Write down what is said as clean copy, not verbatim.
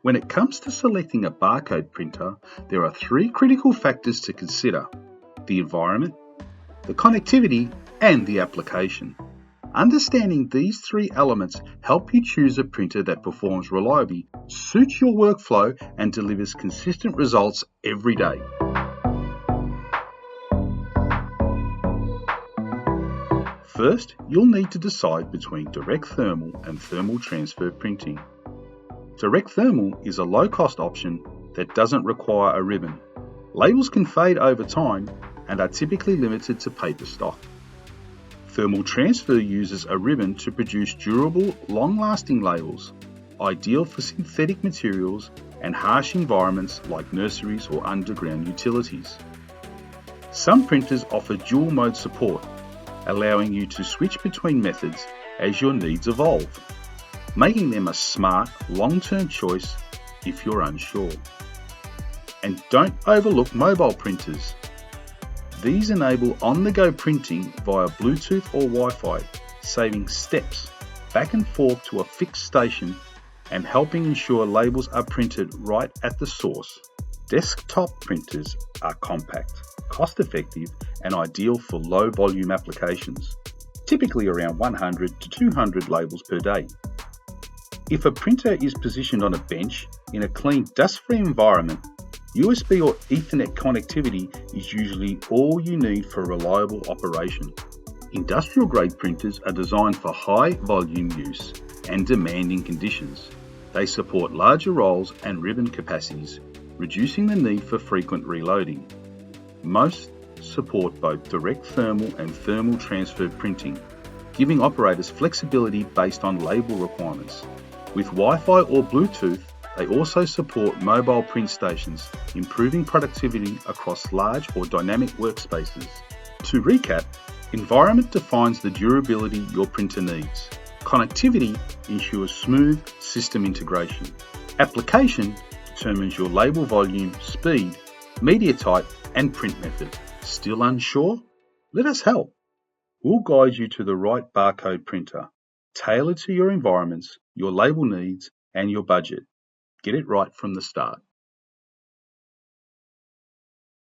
When it comes to selecting a barcode printer, there are three critical factors to consider: the environment, the connectivity, and the application. Understanding these three elements help you choose a printer that performs reliably, suits your workflow, and delivers consistent results every day. First, you'll need to decide between direct thermal and thermal transfer printing. Direct thermal is a low-cost option that doesn't require a ribbon. Labels can fade over time and are typically limited to paper stock. Thermal transfer uses a ribbon to produce durable, long-lasting labels, ideal for synthetic materials and harsh environments like nurseries or underground utilities. Some printers offer dual-mode support, allowing you to switch between methods as your needs evolve, making them a smart, long-term choice if you're unsure. And don't overlook mobile printers. These enable on-the-go printing via Bluetooth or Wi-Fi, saving steps back and forth to a fixed station and helping ensure labels are printed right at the source. Desktop printers are compact, cost-effective, and ideal for low-volume applications, typically around 100 to 200 labels per day. If a printer is positioned on a bench in a clean, dust-free environment, USB or Ethernet connectivity is usually all you need for reliable operation. Industrial-grade printers are designed for high-volume use and demanding conditions. They support larger rolls and ribbon capacities, reducing the need for frequent reloading. Most support both direct thermal and thermal transfer printing, giving operators flexibility based on label requirements. With Wi-Fi or Bluetooth, they also support mobile print stations, improving productivity across large or dynamic workspaces. To recap, environment defines the durability your printer needs. Connectivity ensures smooth system integration. Application determines your label volume, speed, media type, and print method. Still unsure? Let us help. We'll guide you to the right barcode printer, tailored to your environments, your label needs, and your budget. Get it right from the start.